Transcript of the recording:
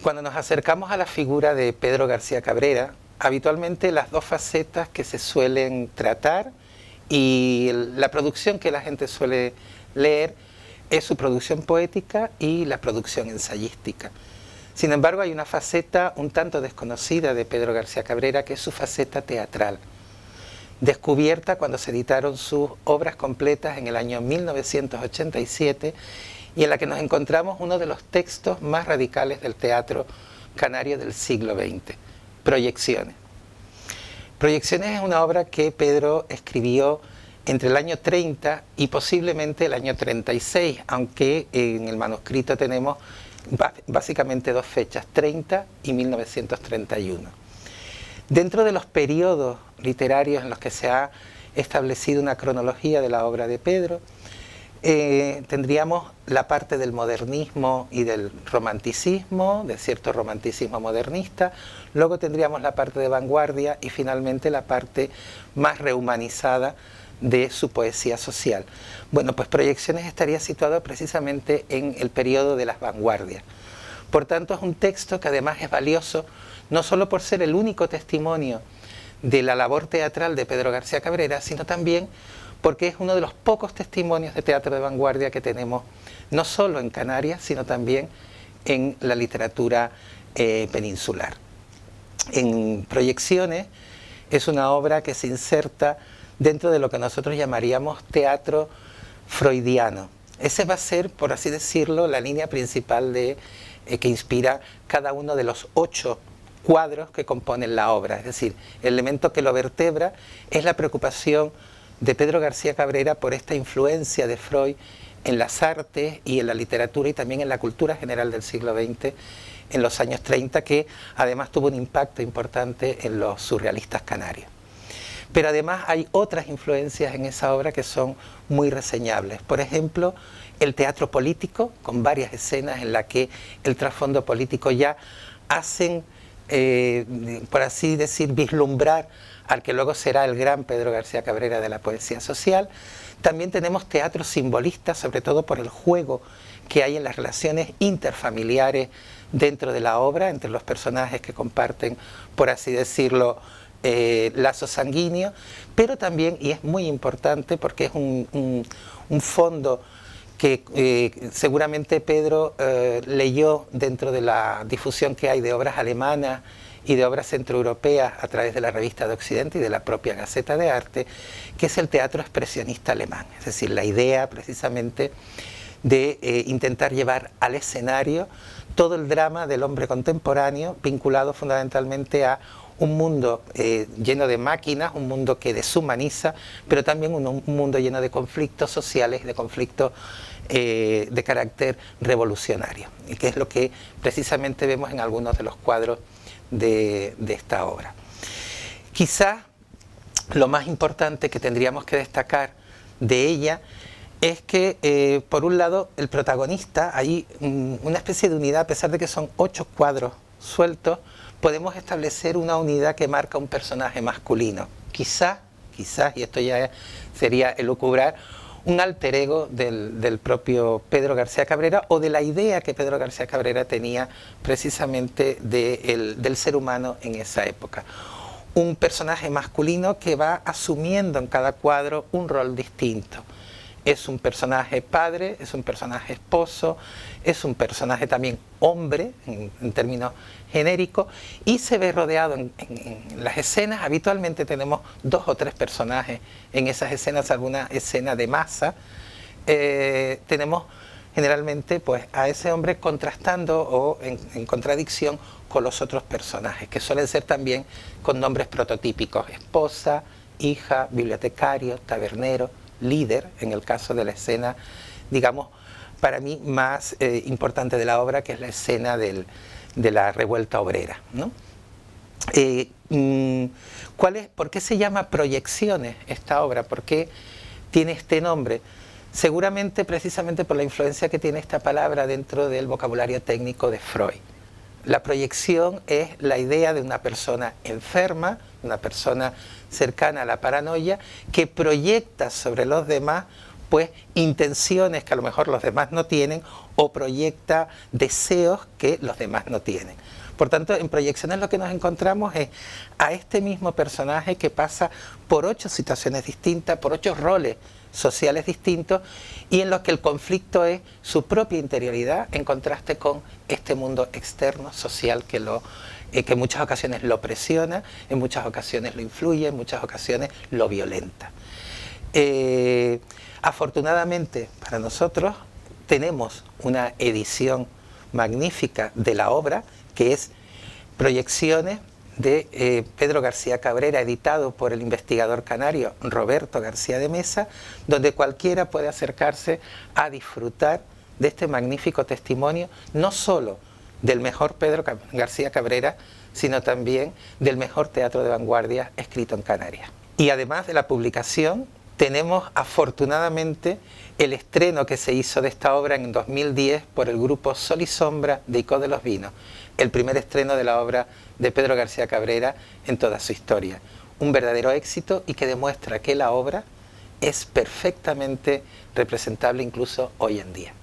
Cuando nos acercamos a la figura de Pedro García Cabrera, habitualmente las dos facetas que se suelen tratar y la producción que la gente suele leer es su producción poética y la producción ensayística. Sin embargo, hay una faceta un tanto desconocida de Pedro García Cabrera, que es su faceta teatral, descubierta cuando se editaron sus obras completas en el año 1987 y en la que nos encontramos uno de los textos más radicales del teatro canario del siglo XX, Proyecciones. Proyecciones es una obra que Pedro escribió entre el año 30 y posiblemente el año 36, aunque en el manuscrito tenemos básicamente dos fechas, 30 y 1931. Dentro de los periodos literarios en los que se ha establecido una cronología de la obra de Pedro, tendríamos la parte del modernismo y del romanticismo, de cierto romanticismo modernista, luego tendríamos la parte de vanguardia y finalmente la parte más rehumanizada de su poesía social. Bueno, pues Proyecciones estaría situado precisamente en el periodo de las vanguardias. Por tanto, es un texto que además es valioso, no solo por ser el único testimonio de la labor teatral de Pedro García Cabrera, sino también porque es uno de los pocos testimonios de teatro de vanguardia que tenemos, no solo en Canarias, sino también en la literatura peninsular. En Proyecciones es una obra que se inserta dentro de lo que nosotros llamaríamos teatro freudiano. Ese va a ser, por así decirlo, la línea principal que inspira cada uno de los 8 cuadros que componen la obra. Es decir, el elemento que lo vertebra es la preocupación de Pedro García Cabrera por esta influencia de Freud en las artes y en la literatura y también en la cultura general del siglo XX en los años 30, que además tuvo un impacto importante en los surrealistas canarios. Pero además hay otras influencias en esa obra que son muy reseñables. Por ejemplo, el teatro político, con varias escenas en las que el trasfondo político ya hacen, por así decir, vislumbrar al que luego será el gran Pedro García Cabrera de la poesía social. También tenemos teatro simbolista, sobre todo por el juego que hay en las relaciones interfamiliares dentro de la obra, entre los personajes que comparten, por así decirlo, lazo sanguíneo, pero también, y es muy importante porque es un fondo que seguramente Pedro leyó dentro de la difusión que hay de obras alemanas y de obras centroeuropeas a través de la Revista de Occidente y de la propia Gaceta de Arte, que es el teatro expresionista alemán, es decir, la idea precisamente de intentar llevar al escenario todo el drama del hombre contemporáneo, vinculado fundamentalmente a un mundo lleno de máquinas, un mundo que deshumaniza, pero también un mundo lleno de conflictos sociales, de conflictos de carácter revolucionario, y que es lo que precisamente vemos en algunos de los cuadros de esta obra. Quizás lo más importante que tendríamos que destacar de ella es que, por un lado, el protagonista, hay una especie de unidad, a pesar de que son 8 cuadros sueltos, podemos establecer una unidad que marca un personaje masculino. Quizás, y esto ya sería elucubrar, un alter ego del propio Pedro García Cabrera o de la idea que Pedro García Cabrera tenía precisamente del ser humano en esa época. Un personaje masculino que va asumiendo en cada cuadro un rol distinto. Es un personaje padre, es un personaje esposo, es un personaje también hombre, en términos genéricos, y se ve rodeado en las escenas. Habitualmente tenemos 2 o 3 personajes en esas escenas, alguna escena de masa. Tenemos generalmente pues, a ese hombre contrastando o en contradicción con los otros personajes, que suelen ser también con nombres prototípicos: esposa, hija, bibliotecario, tabernero, líder, en el caso de la escena, digamos, para mí más importante de la obra, que es la escena de la revuelta obrera, ¿no? ¿Por qué se llama Proyecciones esta obra? ¿Por qué tiene este nombre? Seguramente precisamente por la influencia que tiene esta palabra dentro del vocabulario técnico de Freud. La proyección es la idea de una persona enferma, una persona cercana a la paranoia, que proyecta sobre los demás pues intenciones que a lo mejor los demás no tienen o proyecta deseos que los demás no tienen. Por tanto, en Proyecciones lo que nos encontramos es a este mismo personaje que pasa por 8 situaciones distintas, por 8 roles sociales distintos, y en los que el conflicto es su propia interioridad en contraste con este mundo externo, social, que en muchas ocasiones lo presiona, en muchas ocasiones lo influye, en muchas ocasiones lo violenta. Afortunadamente para nosotros tenemos una edición magnífica de la obra, que es Proyecciones, de Pedro García Cabrera, editado por el investigador canario Roberto García de Mesa, donde cualquiera puede acercarse a disfrutar de este magnífico testimonio, no solo del mejor Pedro García Cabrera, sino también del mejor teatro de vanguardia escrito en Canarias. Y además de la publicación, tenemos afortunadamente el estreno que se hizo de esta obra en 2010 por el grupo Sol y Sombra de Icó de los Vinos, el primer estreno de la obra de Pedro García Cabrera en toda su historia. Un verdadero éxito y que demuestra que la obra es perfectamente representable incluso hoy en día.